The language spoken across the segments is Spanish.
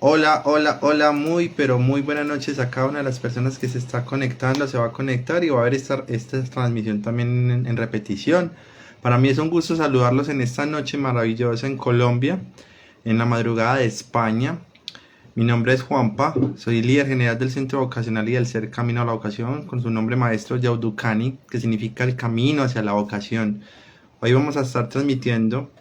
Hola, hola, hola, muy, pero muy buenas noches a cada una de las personas que se está conectando, se va a conectar y va a ver esta transmisión también en repetición. Para mí es un gusto saludarlos en esta noche maravillosa en Colombia, en la madrugada de España. Mi nombre es Juanpa, soy líder general del Centro Vocacional y del Ser Camino a la Vocación, con su nombre maestro Yaudukani, que significa el camino hacia la vocación. Hoy vamos a estar transmitiendo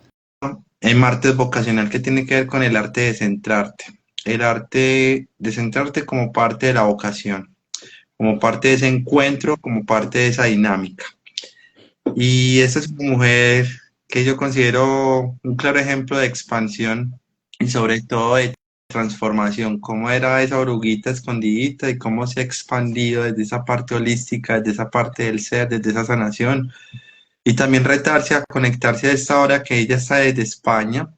el martes vocacional que tiene que ver con el arte de centrarte. El arte de centrarte como parte de la vocación, como parte de ese encuentro, como parte de esa dinámica. Y esta es una mujer que yo considero un claro ejemplo de expansión y sobre todo de transformación, cómo era esa oruguita escondidita y cómo se ha expandido desde esa parte holística, desde esa parte del ser, desde esa sanación. Y también retarse a conectarse a esta hora que ella está desde España,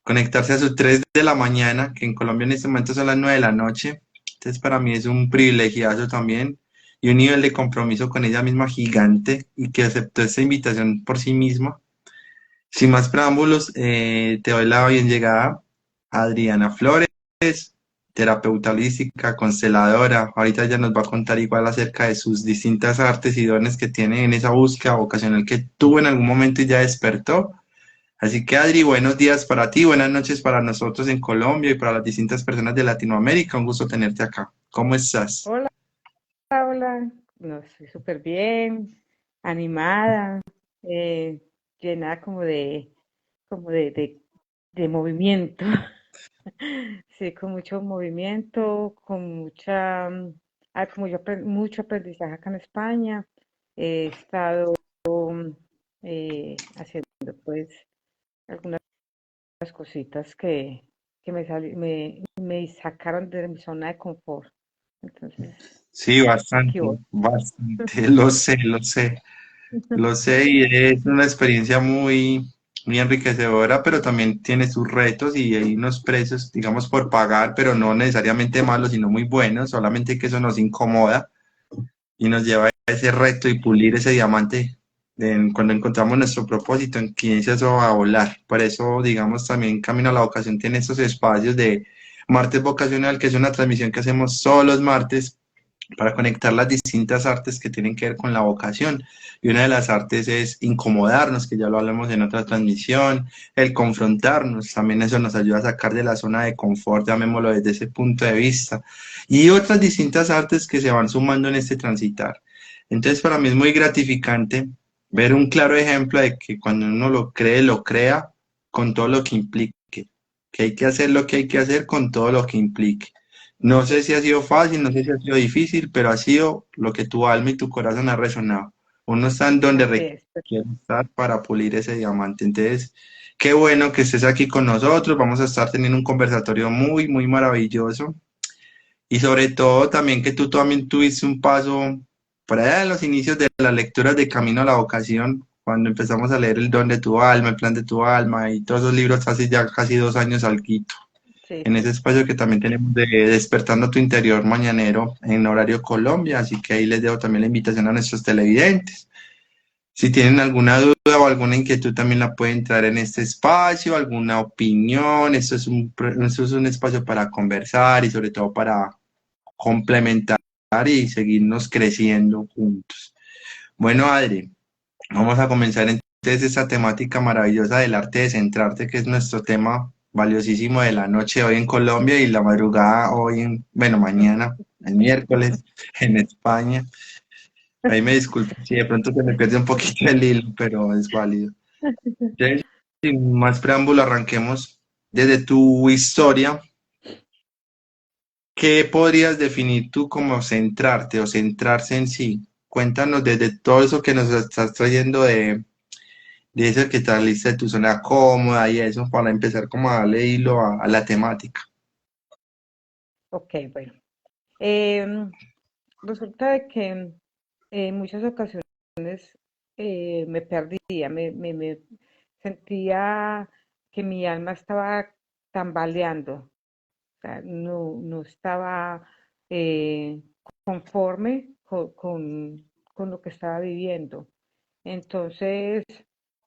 conectarse a sus 3 de la mañana, que en Colombia en este momento son las 9 de la noche. Entonces para mí es un privilegiazo también y un nivel de compromiso con ella misma gigante y que aceptó esta invitación por sí misma. Sin más preámbulos, te doy la bien llegada a Adriana Flores, terapeuta holística, consteladora. Ahorita ella nos va a contar igual acerca de sus distintas artes y dones que tiene en esa búsqueda vocacional que tuvo en algún momento y ya despertó. Así que Adri, buenos días para ti, buenas noches para nosotros en Colombia y para las distintas personas de Latinoamérica. Un gusto tenerte acá. ¿Cómo estás? Hola, hola, no, estoy súper bien, animada, eh, llena como de movimiento, sí, con mucho movimiento, como mucho aprendizaje acá en España. He estado haciendo pues algunas cositas que me sacaron de mi zona de confort. Entonces, Sí, aquí bastante, voy. bastante, lo sé, lo sé. Lo sé y es una experiencia muy, muy enriquecedora, pero también tiene sus retos y hay unos precios, digamos, por pagar, pero no necesariamente malos, sino muy buenos, solamente que eso nos incomoda y nos lleva a ese reto y pulir ese diamante cuando encontramos nuestro propósito, en que inicia eso a volar. Por eso, digamos, también Camino a la Vocación tiene estos espacios de martes vocacional, que es una transmisión que hacemos todos los martes para conectar las distintas artes que tienen que ver con la vocación. Y una de las artes es incomodarnos, que ya lo hablamos en otra transmisión, el confrontarnos, también eso nos ayuda a sacar de la zona de confort, llamémoslo desde ese punto de vista. Y otras distintas artes que se van sumando en este transitar. Entonces, para mí es muy gratificante ver un claro ejemplo de que cuando uno lo cree, lo crea con todo lo que implique, que hay que hacer lo que hay que hacer con todo lo que implique. No sé si ha sido fácil, no sé si ha sido difícil, pero ha sido lo que tu alma y tu corazón ha resonado. Uno está en donde Así es. requiere estar para pulir ese diamante. Entonces, qué bueno que estés aquí con nosotros. Vamos a estar teniendo un conversatorio muy, muy maravilloso. Y sobre todo también que tú también tuviste un paso por allá en los inicios de las lecturas de Camino a la Vocación, cuando empezamos a leer El don de tu alma, El plan de tu alma y todos esos libros hace ya casi 2 años al Sí, en ese espacio que también tenemos de Despertando tu Interior mañanero en horario Colombia, así que ahí les dejo también la invitación a nuestros televidentes. Si tienen alguna duda o alguna inquietud, también la pueden traer en este espacio, alguna opinión. Esto es un espacio para conversar y sobre todo para complementar y seguirnos creciendo juntos. Bueno, Adri, vamos a comenzar entonces esta temática maravillosa del arte de centrarte, que es nuestro tema valiosísimo de la noche hoy en Colombia y la madrugada hoy bueno, mañana, el miércoles en España. Ahí me disculpo si de pronto se me pierde un poquito el hilo, pero es válido. Entonces, sin más preámbulo, arranquemos desde tu historia. ¿Qué podrías definir tú como centrarte o centrarse en sí? Cuéntanos desde todo eso que nos estás trayendo de eso que tal lista de tu zona cómoda y eso para empezar como a darle hilo a la temática. ok, bueno. Em, Resulta de que en muchas ocasiones me perdía, me sentía que mi alma estaba tambaleando, o sea, no estaba eh, conforme con lo que estaba viviendo. Entonces,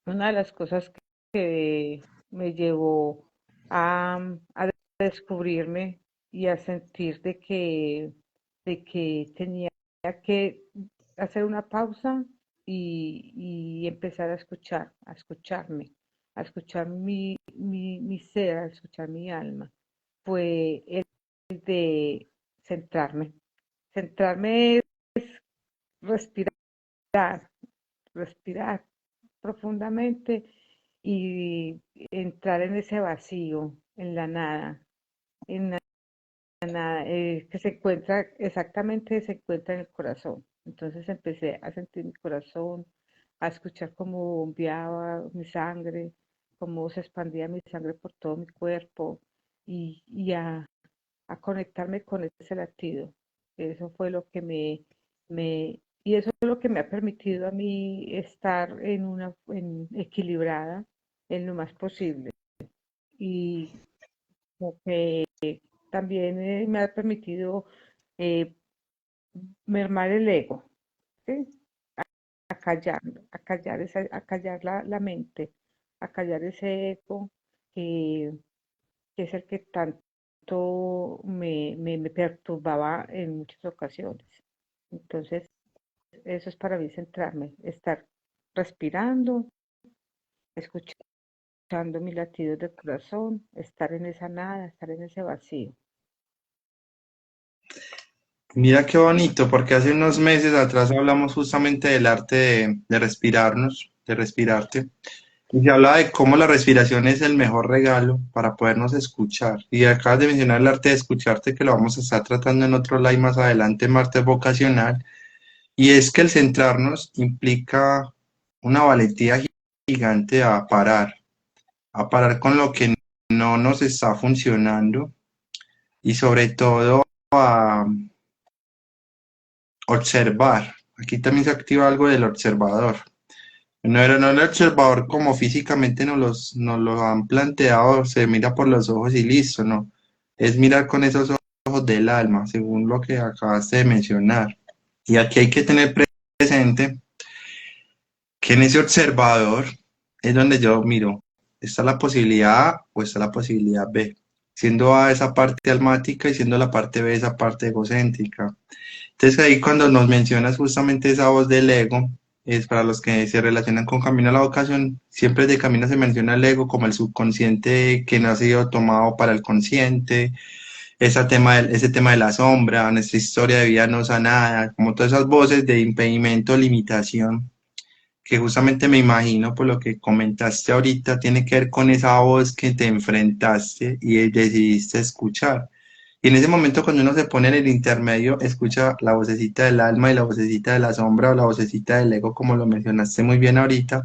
una de las cosas que me llevó a descubrirme y a sentir de que tenía que hacer una pausa y empezar a escucharme, a escuchar mi ser, a escuchar mi alma. Fue el de centrarme. Centrarme es respirar, respirar profundamente y entrar en ese vacío, en la nada, en la nada, que se encuentra exactamente, se encuentra en el corazón. Entonces empecé a sentir mi corazón, a escuchar cómo bombeaba mi sangre, cómo se expandía mi sangre por todo mi cuerpo y a conectarme con ese latido. Eso fue lo que y eso es lo que me ha permitido a mí estar equilibrada en lo más posible. Y como que también me ha permitido eh, mermar el ego, ¿sí? callar, a callar la mente, a callar ese ego que, que es el que tanto me perturbaba en muchas ocasiones. Entonces, eso es para mí centrarme, estar respirando, escuchando mis latidos del corazón, estar en esa nada, estar en ese vacío. Mira qué bonito, porque hace unos meses atrás hablamos justamente del arte de respirarnos, de respirarte, y se hablaba de cómo la respiración es el mejor regalo para podernos escuchar. Y acabas de mencionar el arte de escucharte, que lo vamos a estar tratando en otro live más adelante, martes vocacional, y es que el centrarnos implica una valentía gigante a parar con lo que no nos está funcionando y sobre todo a observar. Aquí también se activa algo del observador. No era no el observador como físicamente nos lo han planteado, se mira por los ojos y listo, no. Es mirar con esos ojos del alma, según lo que acabaste de mencionar. Y aquí hay que tener presente que en ese observador es donde yo miro, ¿está la posibilidad A o está la posibilidad B? Siendo A esa parte almática y siendo la parte B esa parte egocéntrica. Entonces ahí cuando nos mencionas justamente esa voz del ego, es para los que se relacionan con Camino a la Vocación, siempre de Camino se menciona el ego como el subconsciente que no ha sido tomado para el consciente, ese tema de la sombra, nuestra historia de vida no sanada, como todas esas voces de impedimento, limitación, que justamente me imagino por lo que comentaste ahorita, tiene que ver con esa voz que te enfrentaste y decidiste escuchar. Y en ese momento cuando uno se pone en el intermedio, escucha la vocecita del alma y la vocecita de la sombra o la vocecita del ego, como lo mencionaste muy bien ahorita,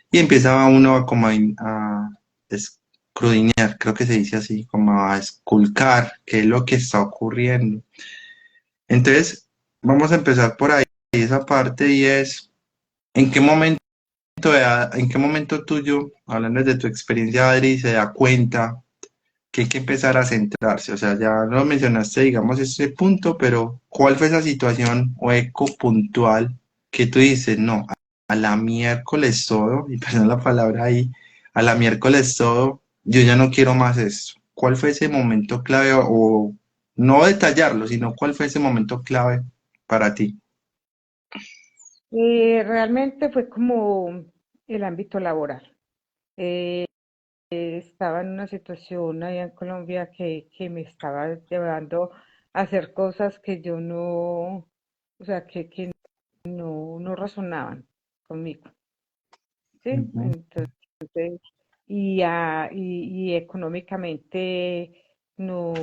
y empieza uno a como a escudriñar, creo que se dice así, como a esculcar qué es lo que está ocurriendo. Entonces, vamos a empezar por ahí, esa parte, y es, ¿en qué momento, en qué momento tuyo, hablando de tu experiencia, Adri, se da cuenta que hay que empezar a centrarse? O sea, ya no mencionaste, digamos, ese punto, pero ¿cuál fue esa situación o eco puntual que tú dices, no, a la miércoles todo, y perdón la palabra ahí, a la miércoles todo, yo ya no quiero más esto? ¿Cuál fue ese momento clave o no detallarlo, sino cuál fue ese momento clave para ti? Realmente fue como el ámbito laboral. Eh, Estaba en una situación allá en Colombia que me estaba llevando a hacer cosas que yo no, o sea, que no razonaban conmigo, ¿sí? Ujú. Entonces, y económicamente no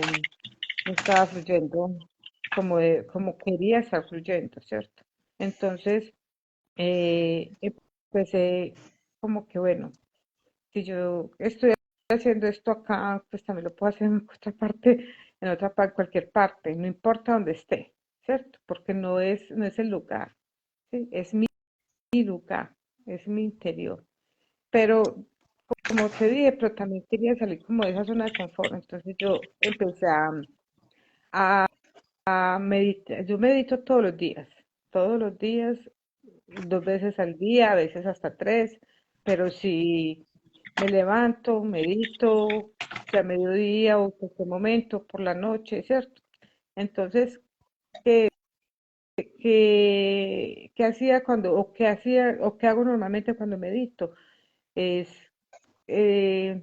estaba fluyendo como quería estar fluyendo, ¿cierto? Entonces, empecé como que, bueno, si yo estoy haciendo esto acá, pues también lo puedo hacer en otra parte, en otra parte, cualquier parte, no importa dónde esté, ¿cierto? Porque no es el lugar, ¿sí? Es mi lugar, es mi interior. Pero como te dije, pero también quería salir como de esa zona de confort, entonces yo empecé a meditar, yo medito todos los días, 2 veces al día, a veces hasta 3, pero sí. me levanto, medito, sea mediodía o cualquier momento, por la noche, ¿cierto? Entonces, ¿qué hacía cuando, o qué hacía, o qué hago normalmente cuando medito? Es eh,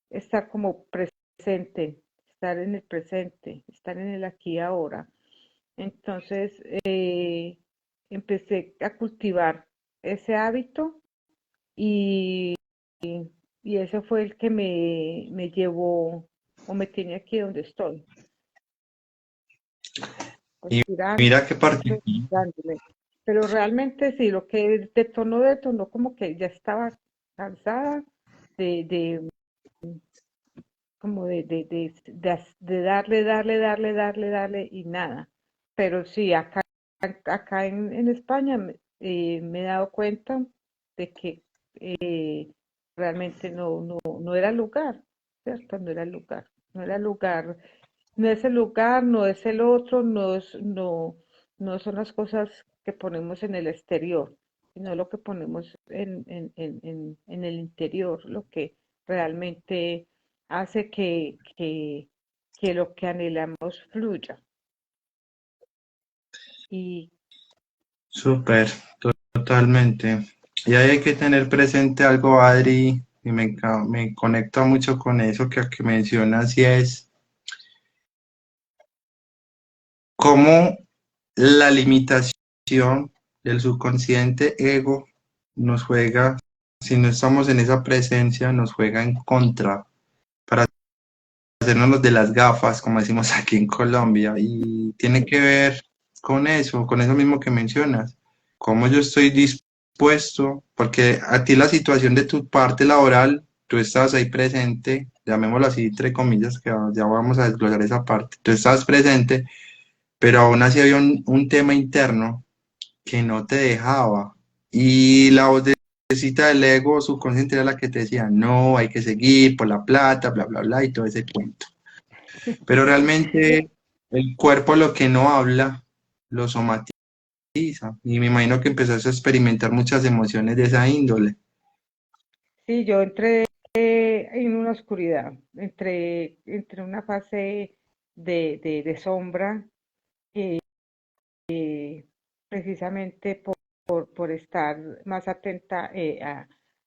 estar como presente, estar en el presente, estar en el aquí y ahora. Entonces, empecé a cultivar ese hábito y, y ese fue el que me llevó o me tiene aquí donde estoy, Y respirando, mira qué parte. dándole. Pero realmente sí, lo que detonó como que ya estaba cansada de como de darle y nada. Pero sí, acá en España me he dado cuenta de que realmente no era el lugar, ¿cierto? No era el lugar, no era el lugar, no es el lugar, no es el otro, no son las cosas que ponemos en el exterior, sino lo que ponemos en el interior, lo que realmente hace que lo que anhelamos fluya. Y Súper, totalmente. Y ahí hay que tener presente algo, Adri, y me conecta mucho con eso que mencionas, y es cómo la limitación del subconsciente ego nos juega, si no estamos en esa presencia, nos juega en contra para hacernos los de las gafas, como decimos aquí en Colombia, y tiene que ver con eso mismo que mencionas, cómo yo estoy dispuesto, porque a ti la situación de tu parte laboral, tú estabas ahí presente, llamémoslo así, entre comillas, que ya vamos a desglosar esa parte, tú estabas presente, pero aún así había un tema interno que no te dejaba, y la vocecita del ego subconsciente era la que te decía, no, hay que seguir por la plata, bla, bla, bla, y todo ese cuento. Pero realmente el cuerpo lo que no habla, lo somatiza. Y me imagino que empezaste a experimentar muchas emociones de esa índole. sí, yo entré en una oscuridad, entre una fase de sombra, precisamente por estar más atenta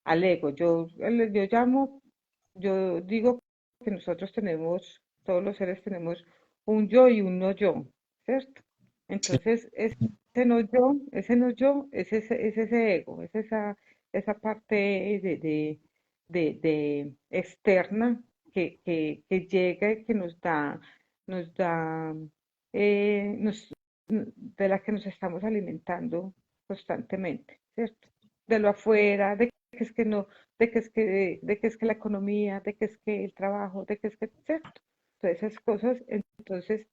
al ego. Yo digo que nosotros tenemos, todos los seres tenemos un yo y un no yo, ¿cierto? Sí. Entonces, ese no yo, es ese ego, es esa parte de externa que llega y que nos da, de la que nos estamos alimentando constantemente, ¿cierto? De lo afuera, de que es que no, de que es que la economía, de que es que el trabajo, de que es que, ¿cierto? Todas esas cosas, entonces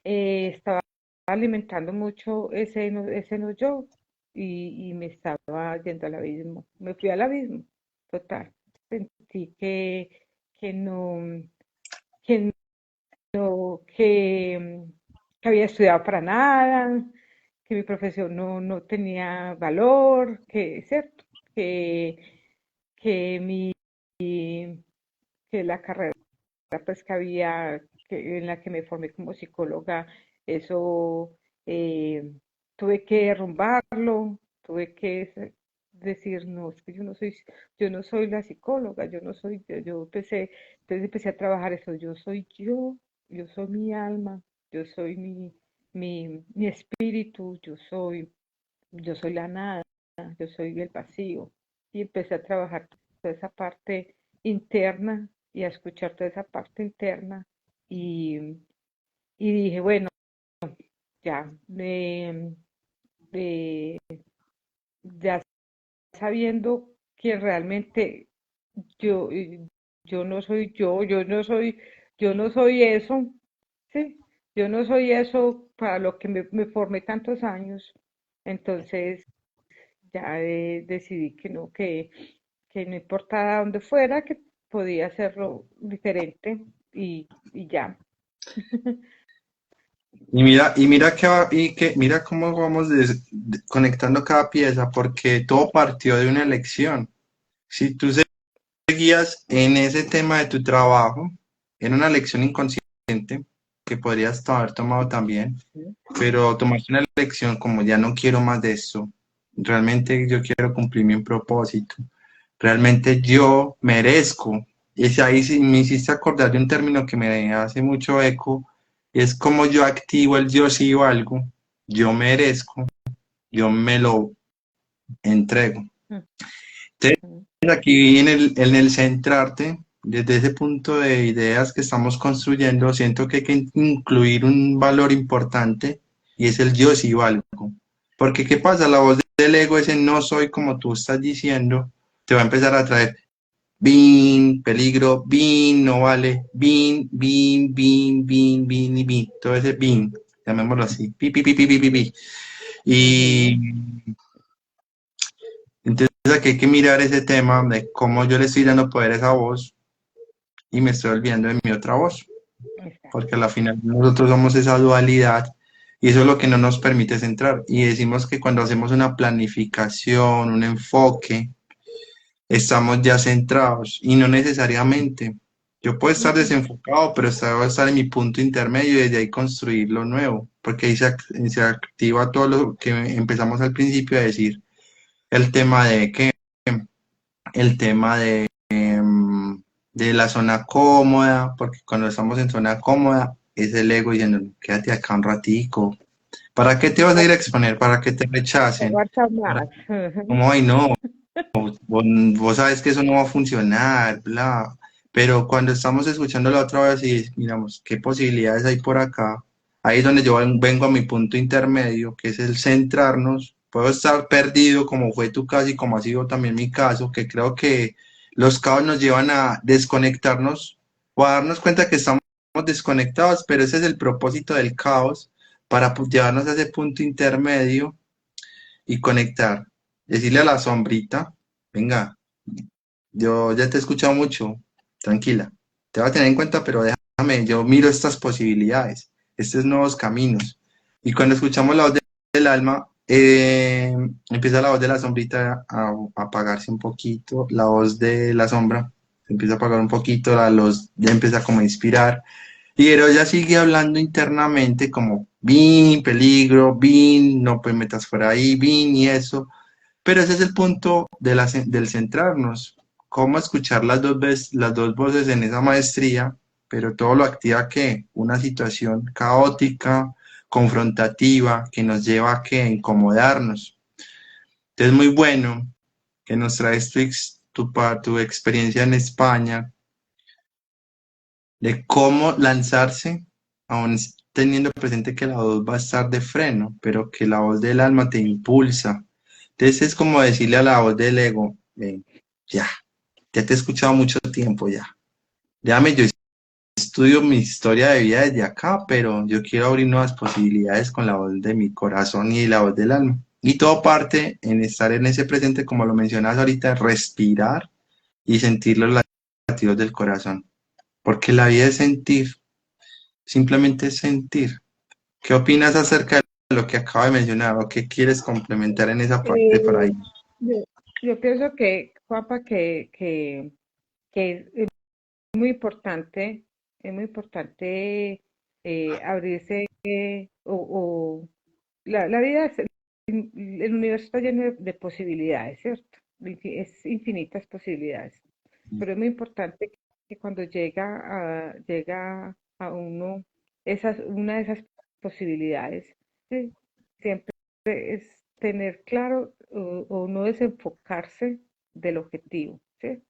estaba alimentando mucho ese no yo y me estaba yendo al abismo, me fui al abismo, total. Sentí que no, que que había estudiado para nada, que mi profesión no tenía valor, que, ¿cierto? Que, que mi, que la carrera pues en la que me formé como psicóloga, eso tuve que derrumbarlo, tuve que decir, no, es que yo no soy la psicóloga, yo no soy, entonces empecé a trabajar eso, yo soy mi alma, yo soy mi espíritu, yo soy la nada, yo soy el vacío. Y empecé a trabajar toda esa parte interna y a escuchar toda esa parte interna. Y, y dije, bueno, ya, de- ya sabiendo que realmente yo, yo no soy yo no soy eso, ¿sí? Yo no soy eso para lo que me formé tantos años. Entonces, ya decidí que no importaba dónde fuera, que podía hacerlo diferente y ya. Mira cómo vamos conectando cada pieza, porque todo partió de una elección. Si tú seguías en ese tema de tu trabajo, era una lección inconsciente que podrías haber tomado también, ¿sí? pero tomaste una lección como ya no quiero más de esto, realmente yo quiero cumplir mi propósito, realmente yo merezco. Y es ahí sí me hiciste acordar de un término que me hace mucho eco, y es como yo activo el yo sí valgo, yo merezco, yo me lo entrego. Mm, Entonces, mm, aquí en el centrarte, desde ese punto de ideas que estamos construyendo, siento que hay que incluir un valor importante y es el yo sí valgo. Porque ¿qué pasa? La voz del ego, ese no soy como tú estás diciendo, te va a empezar a traer bin, peligro, bin, no vale, bin, bin, bin, bin, bin y bin. Todo ese bin, llamémoslo así, pi, pi, pi, pi, pi, pi, pi. Y ujú. entonces aquí hay que mirar ese tema de cómo yo le estoy dando poder a esa voz y me estoy olvidando de mi otra voz, porque Exacto. a la final nosotros somos esa dualidad y eso es lo que no nos permite centrar. Y decimos que cuando hacemos una planificación, un enfoque, estamos ya centrados y no necesariamente. Yo puedo estar Ujú. desenfocado, pero estar en mi punto intermedio y desde ahí construir lo nuevo, porque ahí se activa todo lo que empezamos al principio a decir, el tema de que el tema de la zona cómoda, porque cuando estamos en zona cómoda es el ego diciendo, quédate acá un ratico. ¿Para qué te vas a ir a exponer? ¿Para que te rechacen? Aguanta ¿Para más. como, ay, no, vos sabes que eso no va a funcionar, bla. Pero cuando estamos escuchando la otra vez y miramos qué posibilidades hay por acá, ahí es donde yo vengo a mi punto intermedio, que es el centrarnos. Puedo estar perdido, como fue tu caso y como ha sido también mi caso, que creo que los caos nos llevan a desconectarnos o a darnos cuenta que estamos desconectados, pero ese es el propósito del caos, para pues, llevarnos a ese punto intermedio y conectar. Decirle a la sombrita, venga, yo ya te he escuchado mucho, tranquila, te voy a tener en cuenta, pero déjame, yo miro estas posibilidades, estos nuevos caminos. Y cuando escuchamos la voz del alma, empieza la voz de la sombrita a apagarse un poquito, la voz de la sombra se empieza a apagar un poquito, la luz ya empieza como a inspirar. Y pero ella sigue hablando internamente como, Bin, peligro, Bin, no te metas por ahí, Bin y eso. Pero ese es el punto de del centrarnos, cómo escuchar las dos voces en esa maestría, pero todo lo activa que una situación caótica, confrontativa, que nos lleva a que incomodarnos. Entonces, muy bueno que nos traes tu experiencia en España, de cómo lanzarse, aún teniendo presente que la voz va a estar de freno, pero que la voz del alma te impulsa. Entonces es como decirle a la voz del ego, ven, ya, ya te he escuchado mucho tiempo ya. Déjame, yo estudio mi historia de vida desde acá, pero yo quiero abrir nuevas posibilidades con la voz de mi corazón y la voz del alma. Y todo parte en estar en ese presente, como lo mencionas ahorita, respirar y sentir los latidos del corazón. Porque la vida es sentir, simplemente es sentir. ¿Qué opinas acerca de lo que acabo de mencionar o qué quieres complementar en esa parte por Eh, ahí? yo, yo pienso que, Juanpa, que es es muy importante abrirse o la vida, el universo está lleno de posibilidades, ¿cierto? Es infinitas posibilidades, pero es muy importante que cuando llega a uno una de esas posibilidades, ¿sí? Siempre es tener claro o no desenfocarse del objetivo, ¿sí?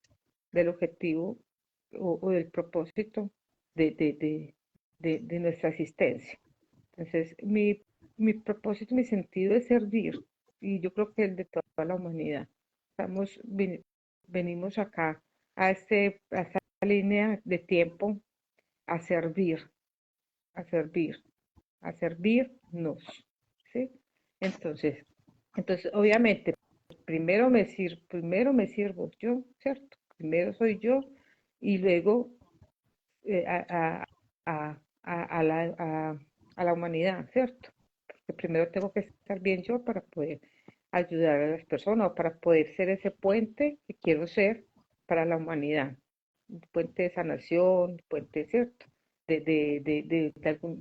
Del objetivo o del propósito de, de, de, de nuestra existencia. Entonces, mi propósito, mi sentido es servir, y yo creo que el de toda la humanidad. Estamos, venimos acá a esta línea de tiempo a servir, a servir, a servirnos, ¿sí? Entonces, obviamente, primero me sirvo yo, ¿cierto? Primero soy yo y luego eh, a, a, a a la humanidad, ¿cierto? Porque primero tengo que estar bien yo para poder ayudar a las personas o para poder ser ese puente que quiero ser para la humanidad, un puente de sanación, puente, ¿cierto? De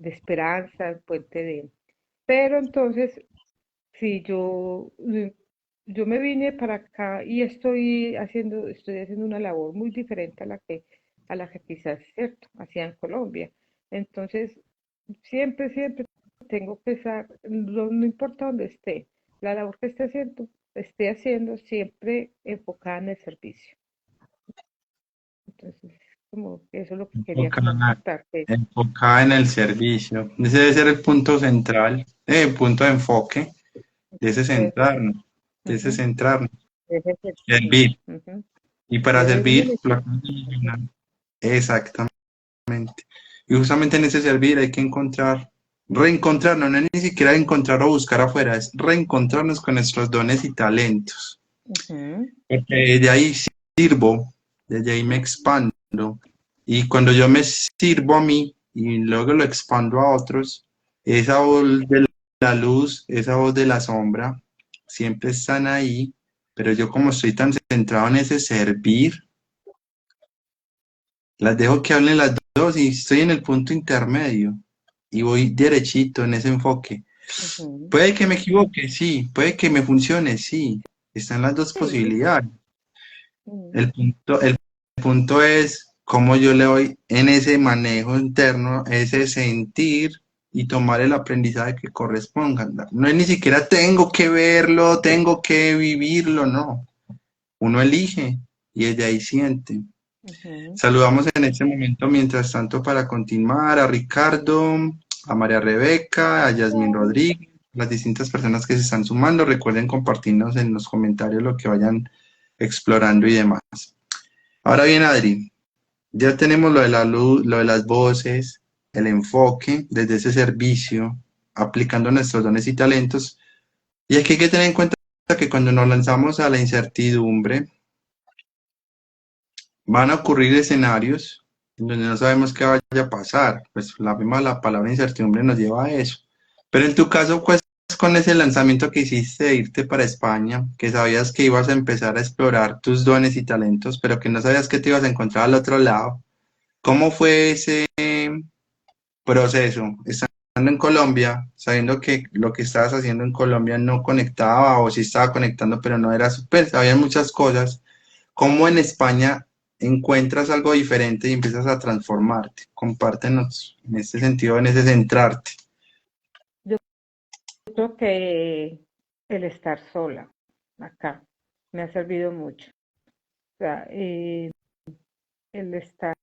esperanza, un puente de... Pero entonces, si yo me vine para acá y estoy haciendo una labor muy diferente a la que quizás, ¿cierto? Hacía en Colombia. Entonces, siempre tengo que estar, no importa dónde esté, la labor que esté haciendo siempre enfocada en el servicio. Entonces, como que eso es lo que quería como Enfocada, aportarte. enfocada en el servicio. Ese debe ser el punto central, el punto de enfoque, de ese Eso, centrarnos, de ese ujú, centrarnos, debe servirme, servir. ujú. Y para Debe servir, servirme, exactamente. Y justamente en ese servir hay que encontrar, reencontrarnos, no es ni siquiera encontrar o buscar afuera, es reencontrarnos con nuestros dones y talentos. ujú, Porque desde ahí sirvo, desde ahí me expando. Y cuando yo me sirvo a mí y luego lo expando a otros, esa voz de la luz, esa voz de la sombra, siempre están ahí, pero yo como estoy tan centrado en ese servir, las dejo que hablen las dos y estoy en el punto intermedio y voy derechito en ese enfoque. ujú. Puede que me equivoque, sí, puede que me funcione, sí, están las dos Sí, posibilidades. mm, El punto es cómo yo le doy en ese manejo interno, ese sentir y tomar el aprendizaje que corresponda. No es ni siquiera tengo que verlo, tengo que vivirlo, no. Uno elige y desde ahí siente. ujú. Saludamos en este momento, mientras tanto, para continuar a Ricardo, a María Rebeca, a Yasmín Rodríguez, las distintas personas que se están sumando. Recuerden compartirnos en los comentarios lo que vayan explorando y demás. Ahora bien, Adri, ya tenemos lo de la luz, lo de las voces, el enfoque desde ese servicio, aplicando nuestros dones y talentos. Y aquí hay que tener en cuenta que cuando nos lanzamos a la incertidumbre, van a ocurrir escenarios en donde no sabemos qué vaya a pasar. Pues la palabra incertidumbre nos lleva a eso. Pero en tu caso, pues con ese lanzamiento que hiciste de irte para España, que sabías que ibas a empezar a explorar tus dones y talentos, pero que no sabías que te ibas a encontrar al otro lado. ¿Cómo fue ese proceso? Estando en Colombia, sabiendo que lo que estabas haciendo en Colombia no conectaba o sí estaba conectando, pero no era súper, había muchas cosas. ¿Cómo en España encuentras algo diferente y empiezas a transformarte? Compártenos en ese sentido, en ese centrarte. Yo creo que el estar sola acá me ha servido mucho. O sea, el estar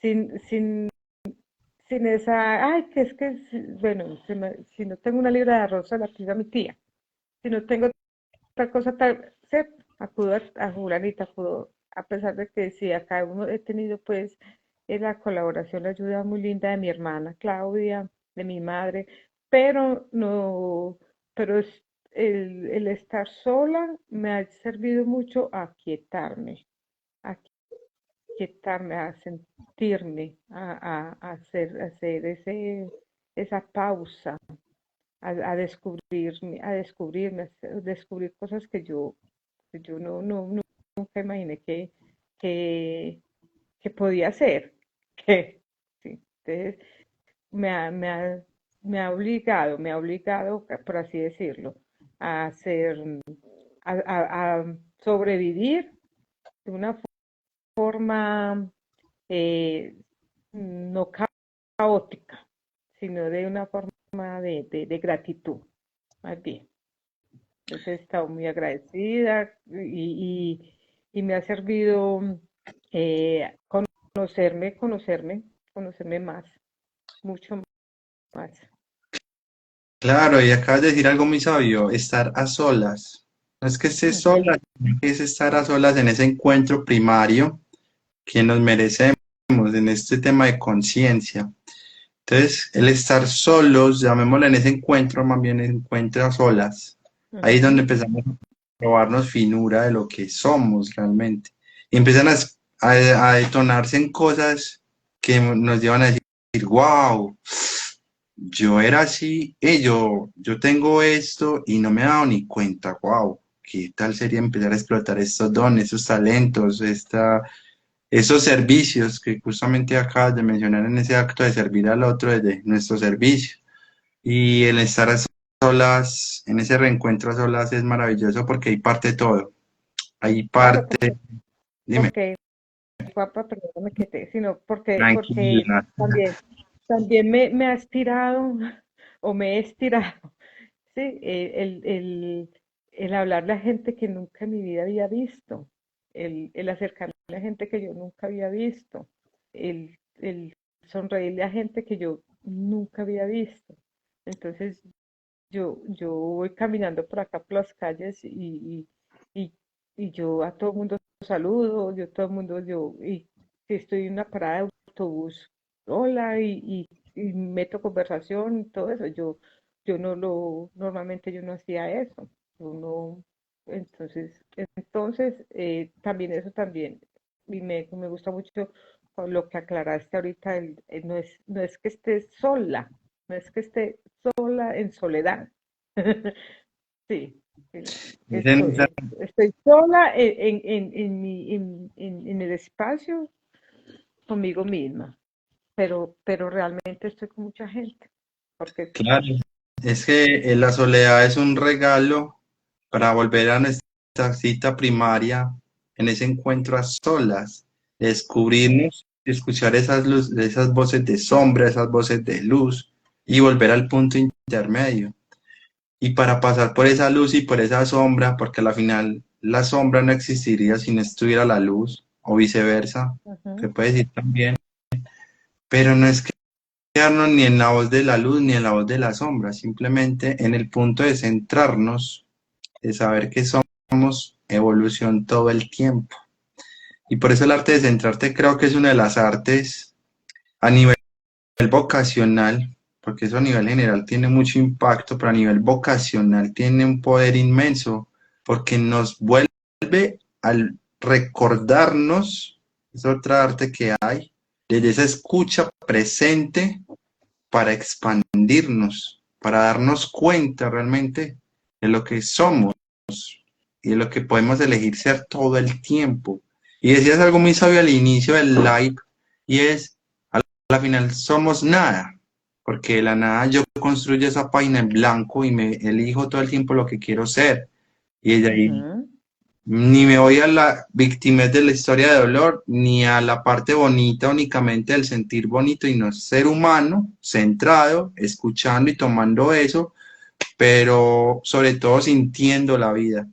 sin, sin, sin esa, ay, bueno, si no tengo una libra de arroz, se la pido a mi tía. Si no tengo otra cosa, acudo a Julanita, acudo, a pesar de que sí, acá uno he tenido pues la colaboración, la ayuda muy linda de mi hermana Claudia, de mi madre, pero no, pero el estar sola me ha servido mucho a quietarme, a sentirme, a hacer esa pausa, a descubrirme, descubrir cosas que yo nunca imaginé que, que podía hacer. Que, sí. Entonces, me ha, me ha, me ha obligado, por así decirlo, a hacer, a sobrevivir de una forma eh, no caótica, sino de una forma de gratitud, más bien. Entonces he estado muy agradecida y me ha servido conocerme más, mucho más. Claro, y acabas de decir algo muy sabio, estar a solas. No es que estés Ujú, sola, sino que es estar a solas en ese encuentro primario que nos merecemos en este tema de conciencia. Entonces, el estar solos, llamémoslo en ese encuentro, más bien encuentro a solas. Ahí es donde ujú, empezamos a probarnos finura de lo que somos realmente. Y empiezan a detonarse en cosas que nos llevan a decir, wow, yo era así, yo tengo esto y no me he dado ni cuenta, wow, ¿qué tal sería empezar a explotar estos dones, esos talentos, esos servicios que justamente acabas de mencionar en ese acto de servir al otro desde nuestro servicio? Y el estar a solas, en ese reencuentro a solas es maravilloso porque ahí parte todo. Ahí Claro, parte, dime, porque papá, perdóname que te, sino porque tranquila. también me ha estirado o me he estirado, sí, el hablarle a gente que nunca en mi vida había visto, el acercarme a gente que yo nunca había visto, el sonreírle a gente que yo nunca había visto. Entonces yo voy caminando por acá por las calles y, y yo a todo el mundo saludo, yo a todo el mundo, y si estoy en una parada de autobús, hola, y meto conversación, y todo eso, yo no normalmente yo no hacía eso, yo no, entonces también eso también, y me gusta mucho con lo que aclaraste ahorita, no es que estés sola, no es que esté sola en soledad. Sí, sí, estoy sola en el espacio conmigo misma, pero realmente estoy con mucha gente, porque Claro, es que la soledad es un regalo para volver a nuestra cita primaria, en ese encuentro a solas, descubrirnos, escuchar esas voces de sombra, esas voces de luz y volver al punto intermedio. Y para pasar por esa luz y por esa sombra, porque al final la sombra no existiría si no estuviera la luz, o viceversa, se ujú, puede decir también, pero no es quedarnos ni en la voz de la luz ni en la voz de la sombra, simplemente en el punto de centrarnos, de saber que somos evolución todo el tiempo. Y por eso el arte de centrarte creo que es una de las artes a nivel vocacional, porque eso a nivel general tiene mucho impacto, pero a nivel vocacional tiene un poder inmenso, porque nos vuelve al recordarnos, es otra arte que hay, desde esa escucha presente para expandirnos, para darnos cuenta realmente de lo que somos y de lo que podemos elegir ser todo el tiempo. Y decías algo muy sabio al inicio del live, y es, a la final somos nada, porque de la nada yo construyo esa página en blanco y me elijo todo el tiempo lo que quiero ser. Y de ahí ujú. ni me voy a la victimez de la historia de dolor, ni a la parte bonita únicamente del sentir bonito, y no ser humano, centrado, escuchando y tomando eso, pero sobre todo sintiendo la vida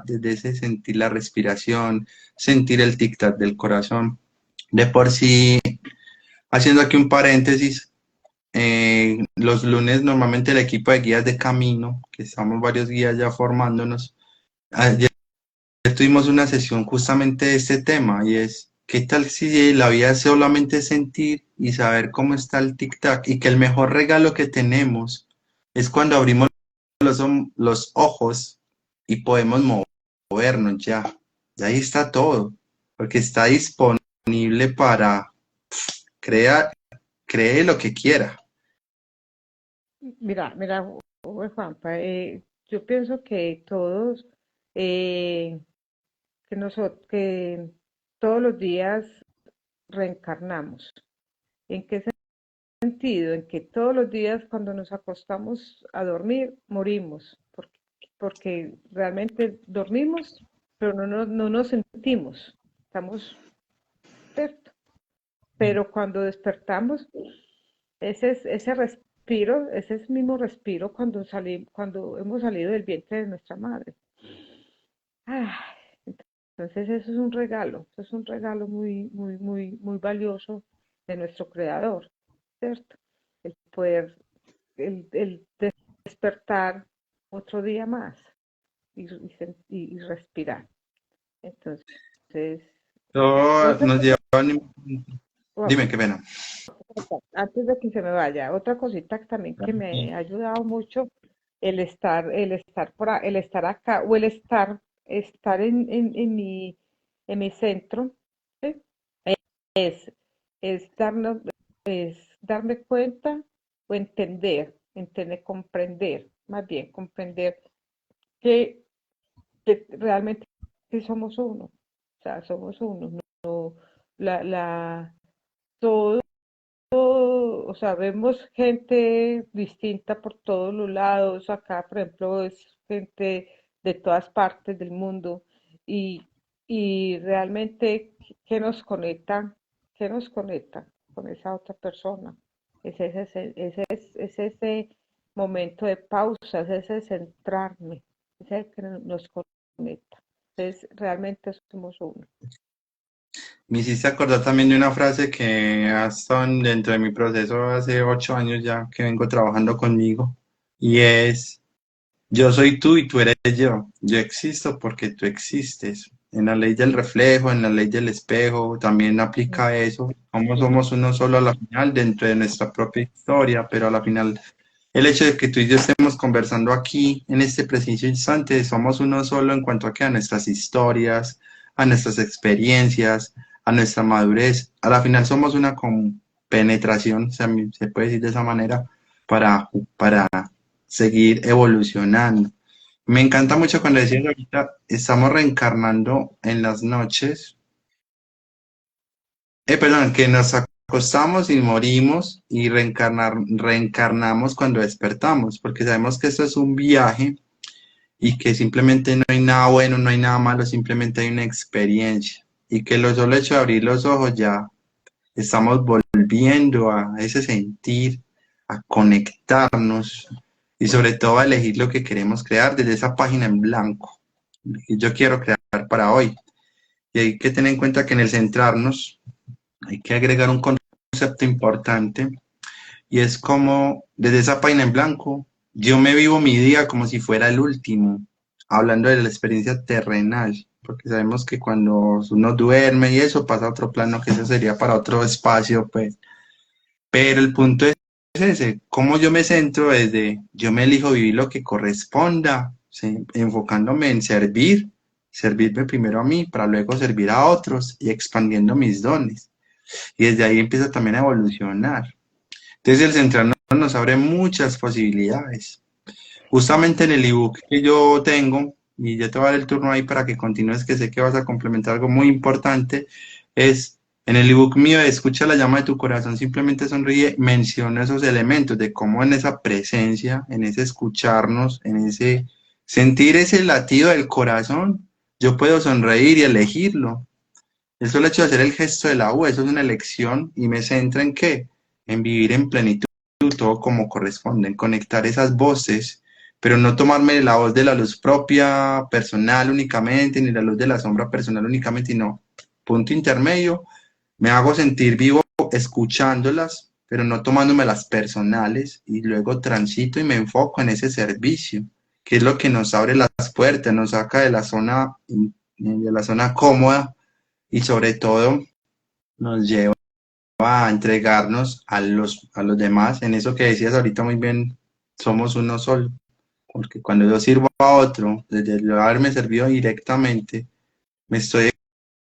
desde ese sentir la respiración, sentir el tic-tac del corazón. De por sí, haciendo aquí un paréntesis, los lunes normalmente el equipo de guías de camino, que estamos varios guías ya formándonos, ayer tuvimos una sesión justamente de este tema y es, ¿qué tal si la vida es solamente sentir y saber cómo está el tic-tac? Y que el mejor regalo que tenemos es cuando abrimos los ojos y podemos movernos ya. Y ahí está todo, porque está disponible para crear, cree lo que quiera. Mira, Juanpa, yo pienso que todos, eh, que todos los días reencarnamos. ¿En qué sentido? En que todos los días cuando nos acostamos a dormir, morimos, porque realmente dormimos, pero no nos sentimos, estamos, ¿cierto? Pero cuando despertamos, ese respiro, ese es mismo respiro cuando hemos salido del vientre de nuestra madre. Ah, entonces eso es un regalo muy valioso de nuestro creador, ¿cierto? El poder, el despertar otro día más y respirar. Entonces, Todo otra nos lleva cosa, a Dime, qué pena. antes de que se me vaya, otra cosita que también que me ha ayudado mucho, el estar acá, o estar en mi centro, ¿sí? Es, es darnos, es darme cuenta o comprender, más bien comprender que que realmente sí somos uno, o sea, somos uno, no, la, la, todo, o sea, vemos gente distinta por todos los lados, acá, por ejemplo, es gente de todas partes del mundo y, y realmente, ¿qué nos conecta? ¿Qué nos conecta con esa otra persona? Es ese momento de pausa, es ese centrarme, es el que nos conecta. Entonces, realmente somos uno. Me hiciste acordar también de una frase que ha estado dentro de mi proceso hace 8 años ya que vengo trabajando conmigo y es, yo soy tú y tú eres yo. Yo existo porque tú existes. En la ley del reflejo, en la ley del espejo, también aplica eso. Como somos uno solo a la final dentro de nuestra propia historia, pero a la final el hecho de que tú y yo estemos conversando aquí en este preciso instante, somos uno solo en cuanto a que a nuestras historias, a nuestras experiencias, a nuestra madurez. A la final somos una penetración, se puede decir de esa manera, para seguir evolucionando. Me encanta mucho cuando decías ahorita, estamos reencarnando en las noches, perdón, que nos acostamos y morimos y reencarnamos cuando despertamos, porque sabemos que esto es un viaje y que simplemente no hay nada bueno, no hay nada malo, simplemente hay una experiencia y que lo solo hecho de abrir los ojos ya estamos volviendo a ese sentir, a conectarnos y sobre todo a elegir lo que queremos crear desde esa página en blanco que yo quiero crear para hoy. Y hay que tener en cuenta que en el centrarnos hay que agregar un concepto importante y es como desde esa página en blanco, yo me vivo mi día como si fuera el último, hablando de la experiencia terrenal, porque sabemos que cuando uno duerme y eso pasa a otro plano, que eso sería para otro espacio, pues. Pero el punto es ese, cómo yo me centro desde, yo me elijo vivir lo que corresponda, ¿sí? Enfocándome en servir, servirme primero a mí para luego servir a otros y expandiendo mis dones. Y desde ahí empieza también a evolucionar. Entonces el centrarnos nos abre muchas posibilidades. Justamente en el ebook que yo tengo, y ya te voy a dar el turno ahí para que continúes, que sé que vas a complementar algo muy importante, es en el ebook mío de Escucha la llama de tu corazón, simplemente sonríe, menciono esos elementos de cómo en esa presencia, en ese escucharnos, en ese sentir ese latido del corazón, yo puedo sonreír y elegirlo. El solo hecho de hacer el gesto de la U, eso es una elección y me centra en qué, en vivir en plenitud, todo como corresponde, en conectar esas voces, pero no tomarme la voz de la luz propia personal únicamente, ni la luz de la sombra personal únicamente, no. Punto intermedio, me hago sentir vivo escuchándolas, pero no tomándome las personales y luego transito y me enfoco en ese servicio, que es lo que nos abre las puertas, nos saca de la zona cómoda y sobre todo nos lleva a entregarnos a los demás. En eso que decías ahorita muy bien, somos uno solo, porque cuando yo sirvo a otro, desde el haberme servido directamente, me estoy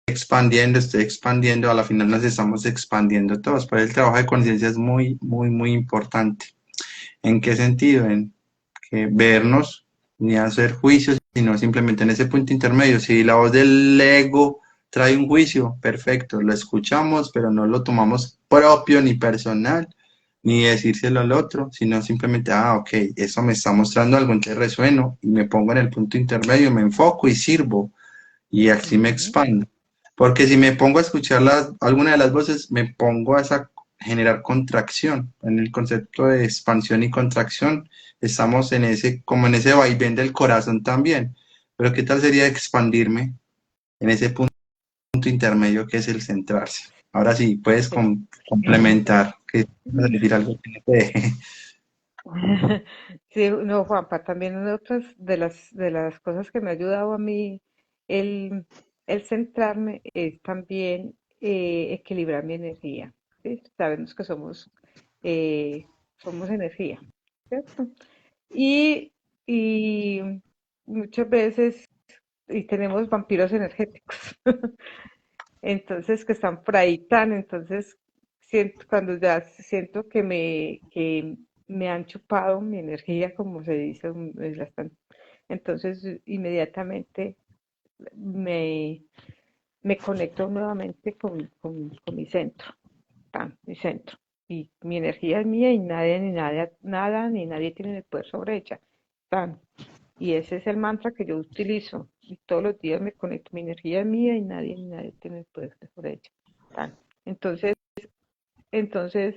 expandiendo, a la final nos estamos expandiendo todos. Por el trabajo de conciencia es muy, muy, muy importante. ¿En qué sentido? En que vernos ni hacer juicios, sino simplemente en ese punto intermedio. Si la voz del ego trae un juicio, perfecto, lo escuchamos, pero no lo tomamos propio ni personal, ni decírselo al otro, sino simplemente, ok, eso me está mostrando algo, entonces resueno y me pongo en el punto intermedio, me enfoco y sirvo y así me Ujú. expando. Porque si me pongo a escuchar alguna de las voces, me pongo a generar contracción. En el concepto de expansión y contracción, estamos en ese, como en ese vaivén del corazón también. Pero ¿qué tal sería expandirme en ese punto intermedio que es el centrarse? Ahora sí, puedes Sí. complementar, que vas a decir algo que no te deje. Sí, no, Juanpa, también una otras de las cosas que me ha ayudado a mí el centrarme es también equilibrar mi energía. ¿Sí? Sabemos que somos energía, ¿cierto? Y, y muchas veces y tenemos vampiros energéticos. Entonces, que están por ahí tan, entonces, cuando ya siento que me han chupado mi energía, como se dice, la están Entonces, inmediatamente me, me conecto nuevamente con mi centro, mi centro. Y mi energía es mía y nadie ni nada ni nadie tiene el poder sobre ella. Tan. Y ese es el mantra que yo utilizo. Y todos los días me conecto. Mi energía es mía y nadie ni nadie tiene el poder sobre ella. Tan. Entonces, entonces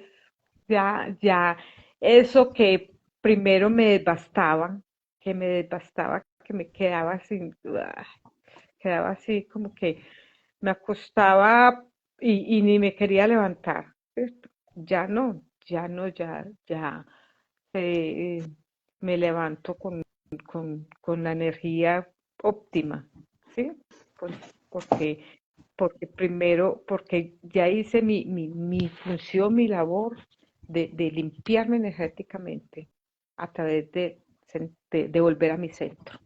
ya eso que primero me devastaba, que me quedaba sin, quedaba así como que me acostaba y ni me quería levantar, ¿cierto? Ya eh, me levanto con la energía óptima, ¿sí? Por- porque, porque ya hice mi función, mi labor de limpiarme energéticamente a través de volver a mi centro.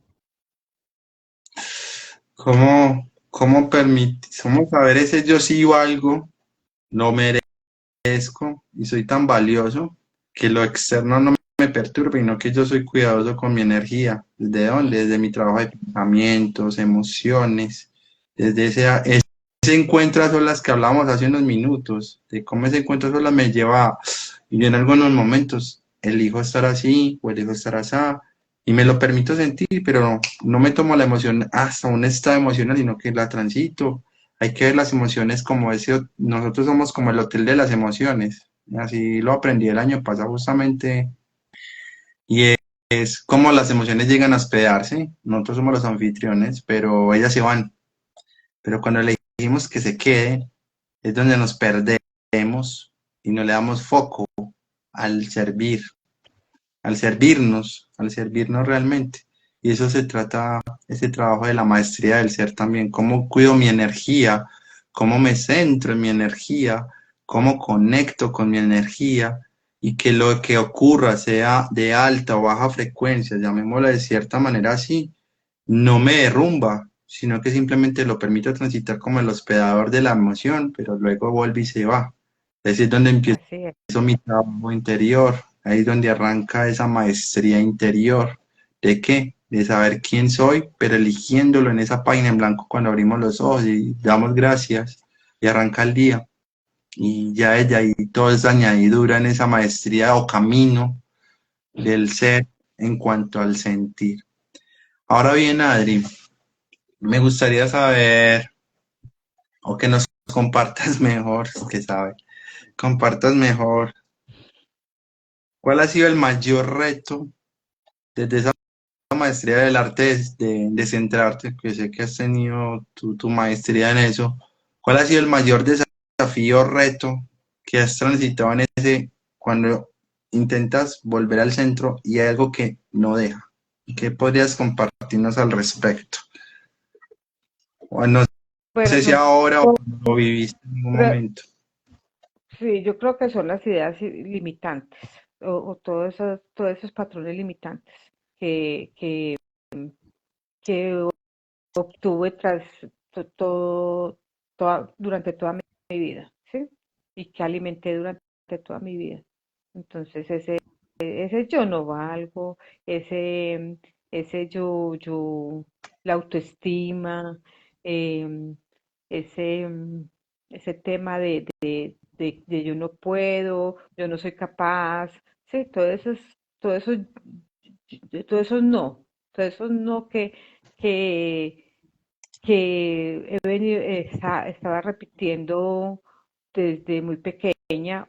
¿Cómo saber ese yo sí valgo, lo merezco y soy tan valioso que lo externo no me perturbe, sino que yo soy cuidadoso con mi energía? ¿Desde dónde? Desde mi trabajo de pensamientos, emociones, desde ese encuentro a solas que hablábamos hace unos minutos, de cómo ese encuentro a solas me lleva, y yo en algunos momentos elijo estar así o elijo estar así, y me lo permito sentir, pero no me tomo la emoción hasta un estado emocional, sino que la transito. Hay que ver las emociones como nosotros somos como el hotel de las emociones. Así lo aprendí el año pasado justamente, y es como las emociones llegan a hospedarse. Nosotros somos los anfitriones, pero ellas se van. Pero cuando le dijimos que se quede, es donde nos perdemos y no le damos foco al servir, al servirnos realmente. Y eso se trata, ese trabajo de la maestría del ser también, cómo cuido mi energía, cómo me centro en mi energía, cómo conecto con mi energía y que lo que ocurra, sea de alta o baja frecuencia, llamémoslo de cierta manera así, no me derrumba, sino que simplemente lo permito transitar como el hospedador de la emoción, pero luego vuelve y se va. Ese es donde empiezo Así es. mi trabajo interior, ahí es donde arranca esa maestría interior. ¿De qué? De saber quién soy, pero eligiéndolo en esa página en blanco cuando abrimos los ojos y damos gracias y arranca el día. Y ya desde ahí todo es añadidura en esa maestría o camino del ser en cuanto al sentir. Ahora bien, Adri, me gustaría saber, o que nos compartas mejor, que sabe, compartas mejor, ¿cuál ha sido el mayor reto desde esa maestría del arte de centrarte, que sé que has tenido tu maestría en eso? ¿Cuál ha sido el mayor desafío o reto que has transitado en ese, cuando intentas volver al centro y hay algo que no deja? ¿Qué podrías compartirnos al respecto? O no sé si Bueno, ahora o cuando lo viviste en algún creo- momento. sí, yo creo que son las ideas limitantes o todos esos patrones limitantes que, que, que obtuve durante toda mi vida, ¿sí? Y que alimenté durante toda mi vida. Entonces, ese yo no valgo, ese, ese la autoestima, em, ese, ese tema de yo no puedo, yo no soy capaz, sí, todo eso, todo eso no, todo eso no que, que estaba repitiendo desde muy pequeña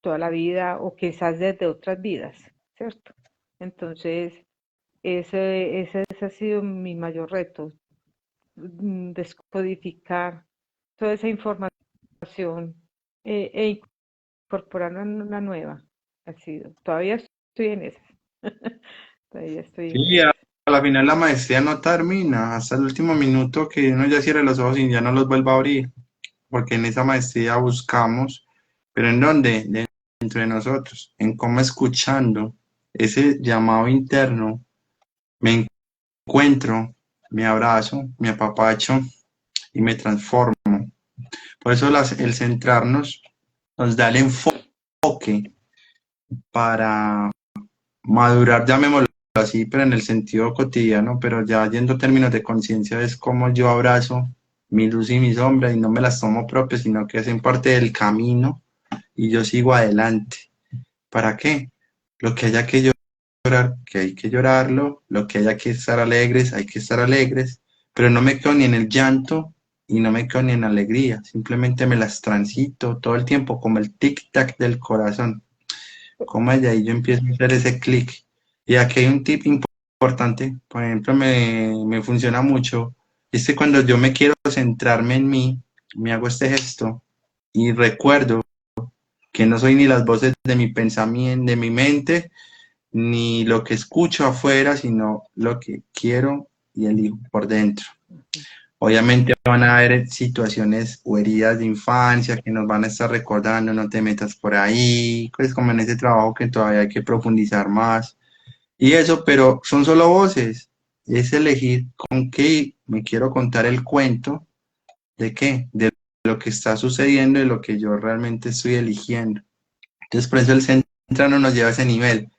toda la vida o quizás desde otras vidas, ¿cierto? Entonces, ese ha sido mi mayor reto, descodificar toda esa información e incorporar una nueva. Ha sido, todavía estoy en esas, todavía estoy en Sí, esas. a la final la maestría no termina, hasta el último minuto que uno ya cierre los ojos y ya no los vuelva a abrir, porque en esa maestría buscamos, pero ¿en dónde? Dentro de nosotros, en cómo escuchando ese llamado interno, me encuentro, me abrazo, me apapacho y me transformo. Por eso el centrarnos nos da el enfoque para madurar, llamémoslo así, pero en el sentido cotidiano, pero ya yendo a términos de conciencia es como yo abrazo mi luz y mi sombra y no me las tomo propias, sino que hacen parte del camino y yo sigo adelante. ¿Para qué? Lo que haya que llorar, que hay que llorarlo, lo que haya que estar alegres, hay que estar alegres, pero no me quedo ni en el llanto y no me quedo ni en alegría, simplemente me las transito todo el tiempo como el tic-tac del corazón, como de ahí yo empiezo a hacer ese clic. Y aquí hay un tip importante, por ejemplo, me funciona mucho, es que cuando yo me quiero centrarme en mí, me hago este gesto y recuerdo que no soy ni las voces de mi pensamiento, de mi mente, ni lo que escucho afuera, sino lo que quiero y elijo por dentro. Obviamente van a haber situaciones o heridas de infancia que nos van a estar recordando, no te metas por ahí, pues como en ese trabajo que todavía hay que profundizar más. Y eso, pero son solo voces. Es elegir con qué me quiero contar el cuento, de qué, de lo que está sucediendo y lo que yo realmente estoy eligiendo. Entonces, por eso el centro no nos lleva a ese nivel.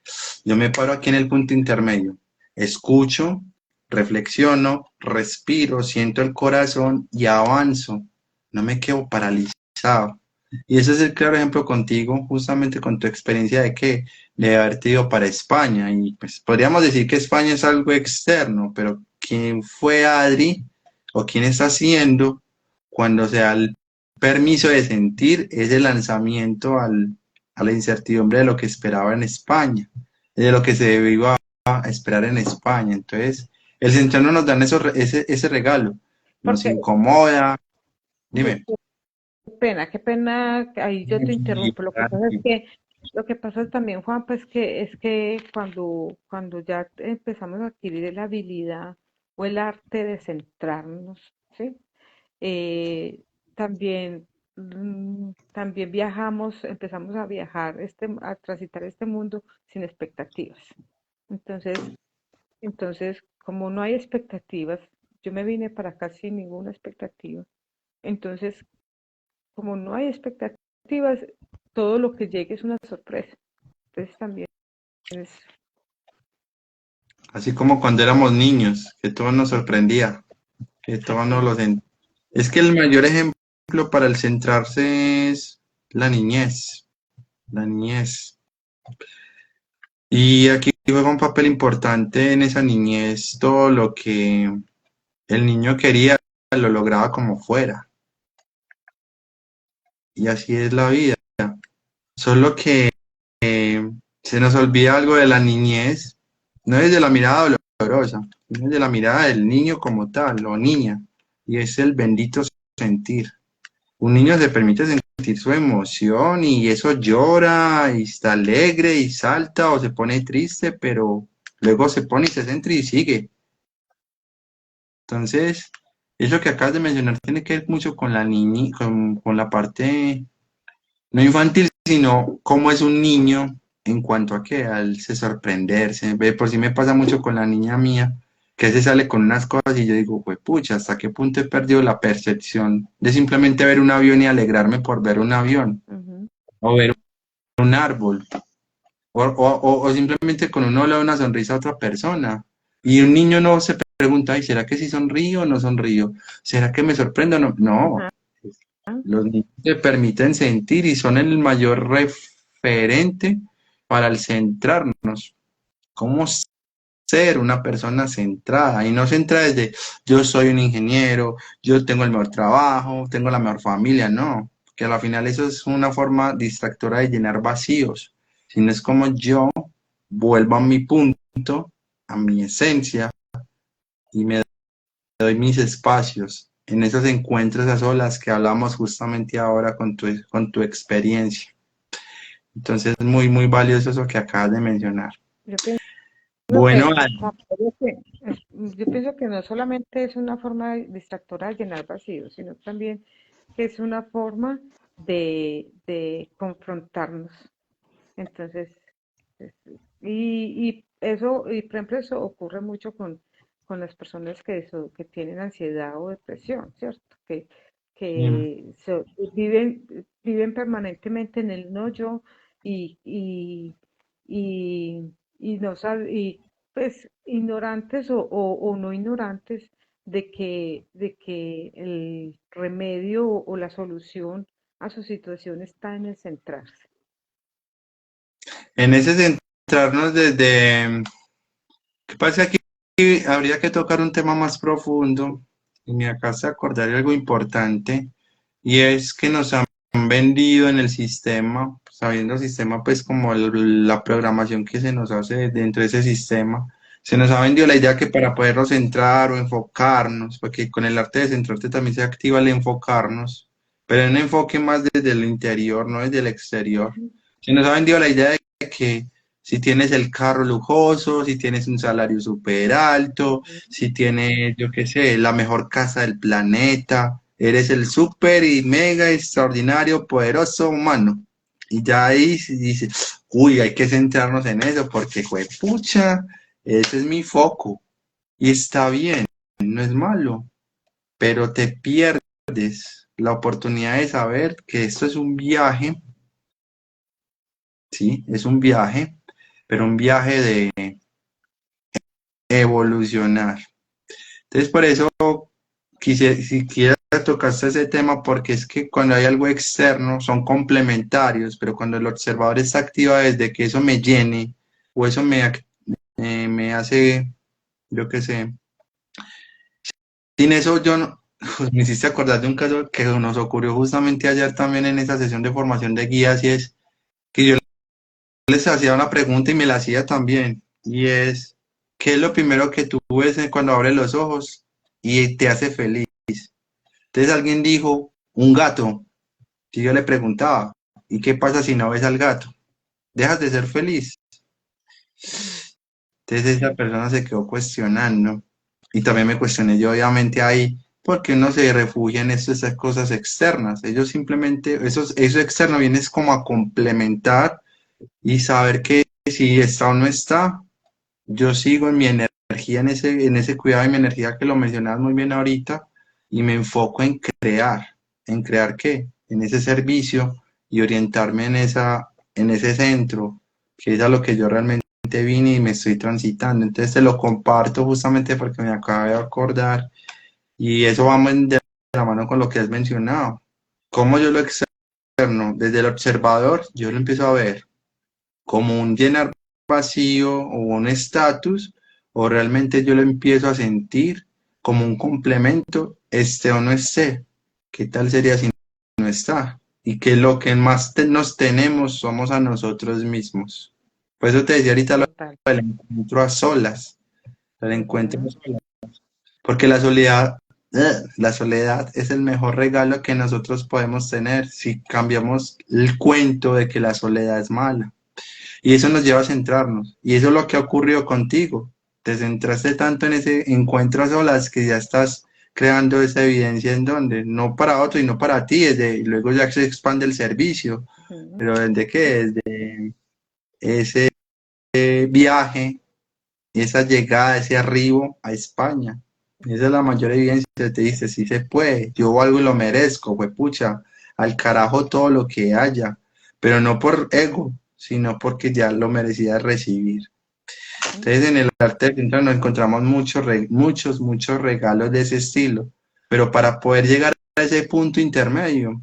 Yo me paro aquí en el punto intermedio. Escucho, reflexiono, respiro, siento el corazón y avanzo. No me quedo paralizado. Y ese es el claro ejemplo contigo, justamente con tu experiencia de que de haberte ido para España. Y pues podríamos decir que España es algo externo, pero ¿quién fue Adri o quién está haciendo cuando se da el permiso de sentir ese lanzamiento a la incertidumbre de lo que esperaba en España, de lo que se iba a esperar en España? Entonces, el centeno nos dan ese regalo, nos Porque, incomoda. qué, Dime. qué pena, ahí yo te interrumpo. Lo que pasa es que, lo que pasa también, Juan, pues que es que cuando ya empezamos a adquirir la habilidad o el arte de centrarnos, ¿sí? Eh, también, también viajamos, empezamos a viajar, a transitar este mundo sin expectativas. Entonces, como no hay expectativas, yo me vine para acá sin ninguna expectativa. Entonces, como no hay expectativas, todo lo que llegue es una sorpresa. Entonces también es, Así como cuando éramos niños, que todo nos sorprendía, que todo nos así, lo Es que el mayor ejemplo para el centrarse es la niñez, la niñez. Y aquí juega un papel importante en esa niñez, todo lo que el niño quería, lo lograba como fuera. Y así es la vida. Solo que se nos olvida algo de la niñez, no desde la mirada dolorosa, sino desde la mirada del niño como tal, o niña, y es el bendito sentir. Un niño se permite sentir su emoción y eso llora y está alegre y salta o se pone triste, pero luego se pone y se centra y sigue. Entonces, eso que acabas de mencionar tiene que ver mucho con la niña, con la parte no infantil, sino cómo es un niño en cuanto a que al se sorprenderse. Ve, por si me pasa mucho con la niña mía, que se sale con unas cosas y yo digo, pues pucha, ¿hasta qué punto he perdido la percepción de simplemente ver un avión y alegrarme por ver un avión? ujú, O ver un árbol, o simplemente con un hola, una sonrisa a otra persona. Y un niño no se pregunta, ¿y será que sí sonrío o no sonrío? ¿Será que me sorprendo o no? No, ajá, los niños se permiten sentir y son el mayor referente para el centrarnos. ¿Cómo ser una persona centrada? Y no centrada desde yo soy un ingeniero, yo tengo el mejor trabajo, tengo la mejor familia, no. Que al final eso es una forma distractora de llenar vacíos. Sino es como yo vuelvo a mi punto, a mi esencia y me doy mis espacios en esos encuentros a solas que hablamos justamente ahora con tu experiencia. Entonces es muy, muy valioso eso que acabas de mencionar. yo pienso Bueno, que, Juan Pablo, yo pienso que no solamente es una forma distractora de llenar vacíos, sino también que es una forma de confrontarnos. Entonces, es- y eso, y por ejemplo, eso ocurre mucho con las personas que tienen ansiedad o depresión, ¿cierto? Que viven permanentemente en el no yo y, y, y no saben, pues ignorantes o no ignorantes de que el remedio o la solución a su situación está en el centrarse. En ese centrarnos desde, ¿qué pasa aquí? Habría que tocar un tema más profundo y me acabas de acordar de algo importante y es que nos han vendido en el sistema, sabiendo el sistema pues como la programación que se nos hace dentro de ese sistema, se nos ha vendido la idea que para podernos centrar o enfocarnos, porque con el arte de centrarte también se activa el enfocarnos, pero en un enfoque más desde el interior, no desde el exterior. Se nos ha vendido la idea de que si tienes el carro lujoso, si tienes un salario súper alto, si tienes, yo qué sé, la mejor casa del planeta, eres el súper y mega extraordinario, poderoso humano. Y ya ahí se dice, uy, hay que centrarnos en eso porque, pucha, ese es mi foco. Y está bien, no es malo, pero te pierdes la oportunidad de saber que esto es un viaje, sí, es un viaje, pero un viaje de evolucionar. Entonces, por eso quise, si quieres tocaste ese tema, porque es que cuando hay algo externo son complementarios, pero cuando el observador está activo desde que eso me llene o eso me hace, yo qué sé, sin eso yo no, me hiciste acordar de un caso que nos ocurrió justamente ayer también en esa sesión de formación de guías y es que yo les hacía una pregunta y me la hacía también y es, ¿qué es lo primero que tú ves cuando abres los ojos y te hace feliz? Entonces alguien dijo, un gato. Y yo le preguntaba, ¿y qué pasa si no ves al gato? ¿Dejas de ser feliz? Entonces esa persona se quedó cuestionando. Y también me cuestioné yo, obviamente, ahí, ¿por qué uno se refugia en esas cosas externas? Ellos simplemente, eso externo viene es como a complementar y saber que si está o no está, yo sigo en mi energía, en ese cuidado de mi energía que lo mencionabas muy bien ahorita, y me enfoco ¿en crear qué? En ese servicio y orientarme en ese centro, que es a lo que yo realmente vine y me estoy transitando. Entonces te lo comparto justamente porque me acabo de acordar y eso va de la mano con lo que has mencionado. Como yo lo externo, desde el observador, yo lo empiezo a ver como un llenar vacío o un estatus, o realmente yo lo empiezo a sentir como un complemento, esté o no esté. ¿Qué tal sería si no está? Y que lo que más nos tenemos somos a nosotros mismos. Por eso te decía ahorita lo Total. del encuentro a solas, el encuentro a Ujú. solas. Porque la soledad es el mejor regalo que nosotros podemos tener si cambiamos el cuento de que la soledad es mala. Y eso nos lleva a centrarnos. Y eso es lo que ha ocurrido contigo. Te centraste tanto en ese encuentro a solas que ya estás creando esa evidencia en donde, no para otro y no para ti, y luego ya se expande el servicio. Ujú. Pero desde que, desde ese viaje, esa llegada, ese arribo a España. Esa es la mayor evidencia. Te dice, sí se puede, yo valgo y lo merezco, pues pucha, al carajo todo lo que haya, pero no por ego, sino porque ya lo merecía recibir. Entonces, en el arte del centro nos encontramos muchos regalos de ese estilo, pero para poder llegar a ese punto intermedio,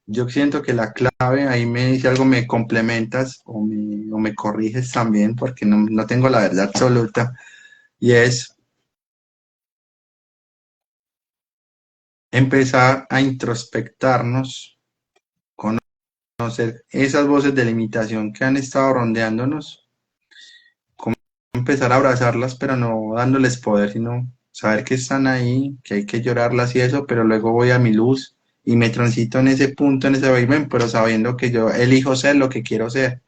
yo siento que la clave, ahí si algo me complementas o me corriges también, porque no tengo la verdad absoluta, y es empezar a introspectarnos, conocer esas voces de limitación que han estado rondeándonos, empezar a abrazarlas, pero no dándoles poder, sino saber que están ahí, que hay que llorarlas y eso, pero luego voy a mi luz y me transito en ese punto, en ese vaivén, pero sabiendo que yo elijo ser lo que quiero ser.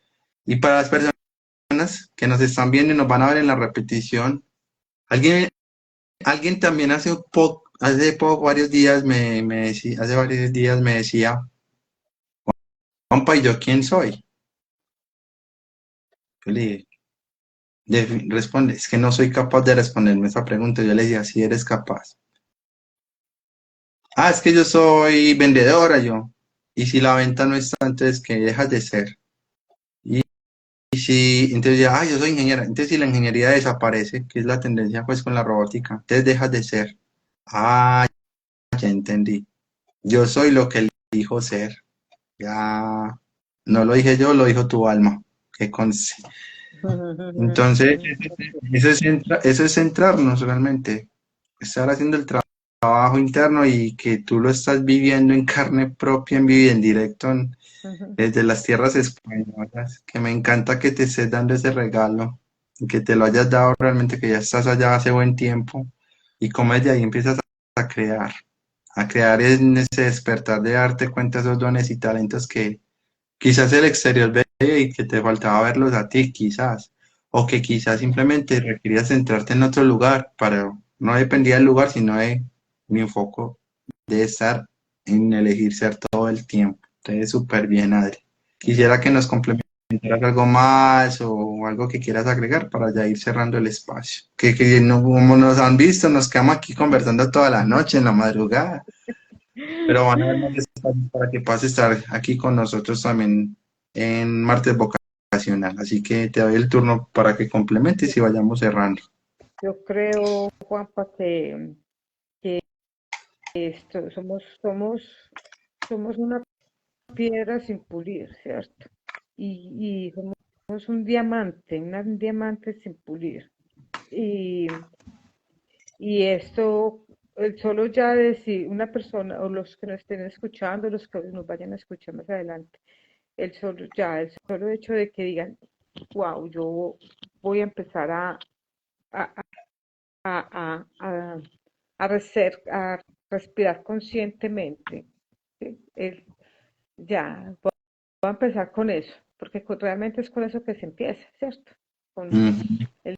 Y para las personas que nos están viendo y nos van a ver en la repetición, alguien, alguien también varios días hace varios días me decía, compa, ¿y yo quién soy? Yo le dije, responde, es que no soy capaz de responderme esa pregunta. Yo le decía, si eres capaz. Ah, es que yo soy vendedora, yo. Y si la venta no está, entonces que dejas de ser. Y, y si, entonces ya, yo soy ingeniera, entonces si la ingeniería desaparece, que es la tendencia pues con la robótica, entonces dejas de ser. Ah, ya entendí. Yo soy lo que elijo ser. Ya no lo dije yo, lo dijo tu alma. Que conste. Entonces, eso es centrarnos realmente, estar haciendo el trabajo interno y que tú lo estás viviendo en carne propia, en vivo y en directo desde las tierras españolas, que me encanta que te estés dando ese regalo y que te lo hayas dado realmente, que ya estás allá hace buen tiempo y como desde ahí empiezas a crear, a crear en ese despertar de darte cuenta de esos dones y talentos que quizás el exterior ve y que te faltaba verlos a ti, quizás, o que quizás simplemente requerías centrarte en otro lugar, para no dependía del lugar, sino de mi enfoque de estar en elegir ser todo el tiempo. Entonces, súper bien, Adri. Quisiera que nos complementaras algo más o algo que quieras agregar para ya ir cerrando el espacio. Que no, como nos han visto, nos quedamos aquí conversando toda la noche, en la madrugada, pero van a haber más espacios para que puedas estar aquí con nosotros también en Martes Vocacional. Así que te doy el turno para que complementes y vayamos cerrando. Yo creo, Juanpa, que somos una piedra sin pulir, ¿cierto? Y somos un diamante sin pulir. Y, y esto, el solo ya decir, una persona, o los que nos estén escuchando, los que nos vayan a escuchar más adelante, el solo hecho de que digan, wow, yo voy a empezar a, a, a, a respirar conscientemente. ¿Sí? Ya, voy a empezar con eso, porque realmente es con eso que se empieza, ¿cierto? Con Ujú. el,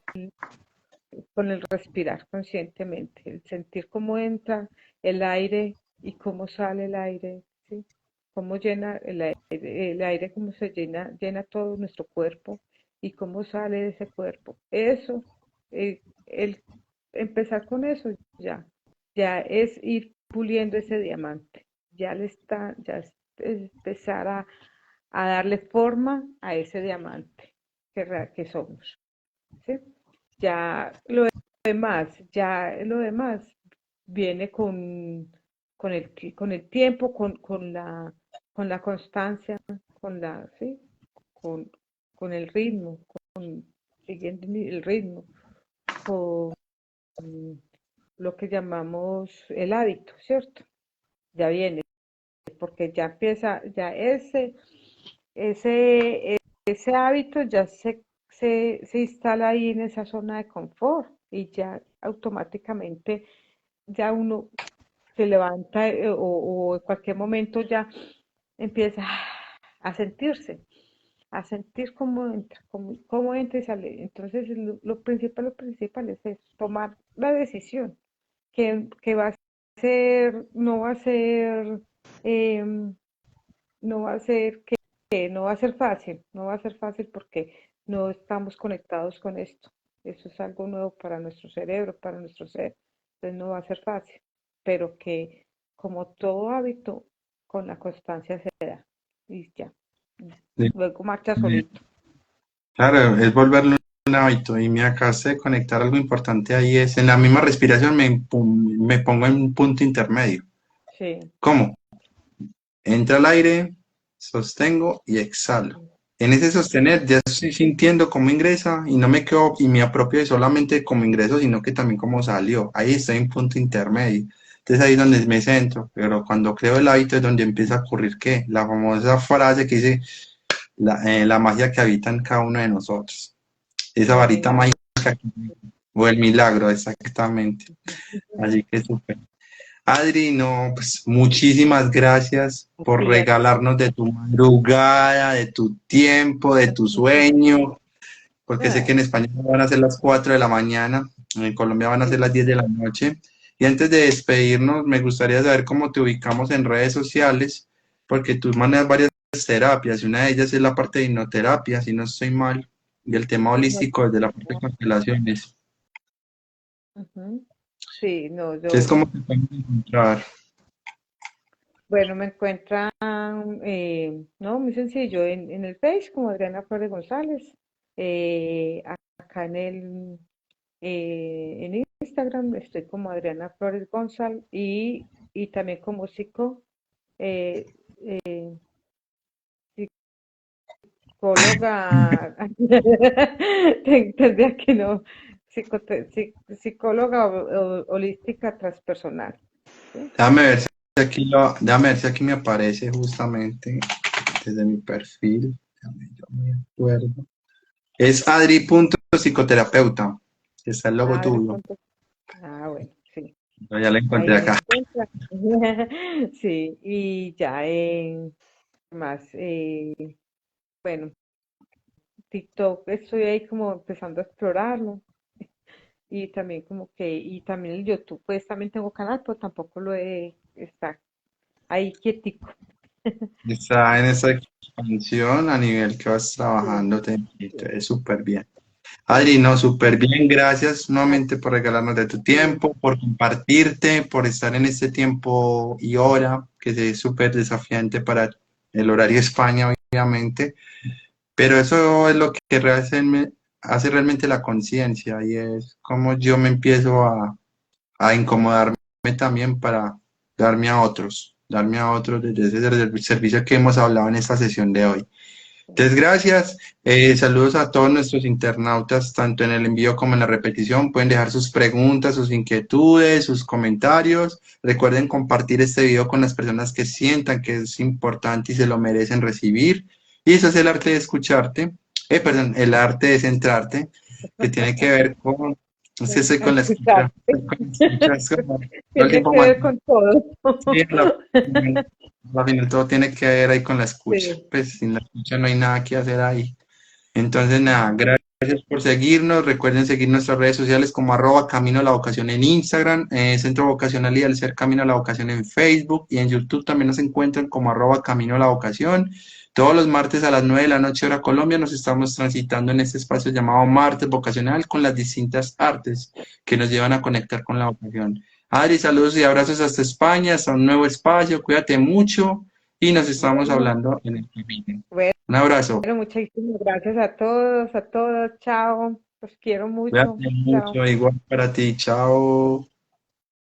con el respirar conscientemente, el sentir cómo entra el aire y cómo sale el aire, ¿sí? Cómo llena el aire cómo se llena todo nuestro cuerpo y cómo sale de ese cuerpo. Eso, el empezar con eso ya es ir puliendo ese diamante, ya es empezar a darle forma a ese diamante que somos, ¿sí? Ya lo demás viene con el tiempo, con la constancia, ¿sí? Con, con el ritmo, siguiendo el ritmo, con lo que llamamos el hábito, ¿cierto? Ya viene, porque ya empieza, ese, ese hábito se instala ahí en esa zona de confort y ya automáticamente ya uno se levanta o en cualquier momento ya empieza a sentirse, a sentir cómo entra, cómo entra y sale. Entonces lo principal es eso, tomar la decisión que va a ser, eh, no va a ser no va a ser fácil, no va a ser fácil porque no estamos conectados con esto. Eso es algo nuevo para nuestro cerebro, para nuestro ser. Entonces no va a ser fácil, pero que como todo hábito, con la constancia se da. Y ya, Sí. luego marcha solito. Claro, es volverlo un hábito y me acabaste de conectar algo importante ahí, es en la misma respiración me pongo en un punto intermedio. Sí. ¿Cómo? Entra el aire, sostengo y exhalo. En ese sostener ya estoy sintiendo cómo ingresa y no me quedo y me apropio de solamente cómo ingreso, sino que también cómo salió. Ahí estoy en punto intermedio. Entonces ahí es donde me centro, pero cuando creo el hábito es donde empieza a ocurrir ¿qué? La famosa frase que dice la magia que habita en cada uno de nosotros. Esa varita Eh, mágica o el milagro, exactamente. Así que súper. Adri, no, pues muchísimas gracias por sí, regalarnos de tu madrugada, de tu tiempo, de tu sueño, porque sé que en ah, España van a ser las 4 de la mañana, en Colombia van a ser las 10 de la noche. Y antes de despedirnos, me gustaría saber cómo te ubicamos en redes sociales, porque tú manejas varias terapias y una de ellas es la parte de hipnoterapia, si no estoy mal, y el tema no, holístico desde la parte de constelaciones. ujú. Sí, no, Entonces, yo, ¿cómo te pueden encontrar? bueno, me encuentran, no, muy sencillo, en el Face como Adriana Flores González. Eh, acá en Instagram estoy como Adriana Flores González y también como eh, eh, psicóloga, tendría que no, psicóloga holística transpersonal, ¿sí? Déjame ver si aquí me aparece justamente desde mi perfil. Yo me acuerdo. Es adri.psicoterapeuta. Está el logo Adri tuyo. punto- bueno, sí, Yo ya lo encontré ahí me acá. encuentra. Sí, y ya en más, bueno, TikTok estoy ahí como empezando a explorarlo y también como que, y también el YouTube, pues también tengo canal, pero tampoco está ahí quietico. Está en esa expansión a nivel que vas Sí, trabajando, sí, es súper bien. sí. Adri, no, súper bien, gracias Ah, nuevamente por regalarnos de tu sí. tiempo, por compartirte, por estar en este tiempo y hora, que es súper desafiante para el horario de España, obviamente, pero eso es lo que hace realmente la conciencia y es como yo me empiezo a incomodarme también para darme a otros desde ese servicio que hemos hablado en esta sesión de hoy. Entonces, gracias. Saludos a todos nuestros internautas, tanto en el envío como en la repetición. Pueden dejar sus preguntas, sus inquietudes, sus comentarios. Recuerden compartir este video con las personas que sientan que es importante y se lo merecen recibir. Y eso es el arte de escucharte, perdón, el arte de centrarte, que tiene que ver con, es que estoy con la escucha, Escucharte. estoy con la escucha, es como todo el Tiene tiempo que ver con todo. sí, al final todo tiene que ver ahí con la escucha. Sí. Pues sin la escucha no hay nada que hacer ahí. Entonces, nada, gracias por seguirnos. Recuerden seguir nuestras redes sociales como @Camino a la Vocación en Instagram, Centro Vocacional y del Ser Camino a la Vocación en Facebook y en YouTube también nos encuentran como @Camino a la Vocación. Todos los martes a las 9 de la noche hora Colombia nos estamos transitando en este espacio llamado Martes Vocacional con las distintas artes que nos llevan a conectar con la vocación. Adri, saludos y abrazos hasta España, hasta un nuevo espacio. Cuídate mucho y nos estamos Bueno, hablando en el camino. bueno, Un abrazo. muchísimas gracias a todos, a todos. Chao. Los quiero mucho. Cuídate Chao. mucho, igual para ti, chao.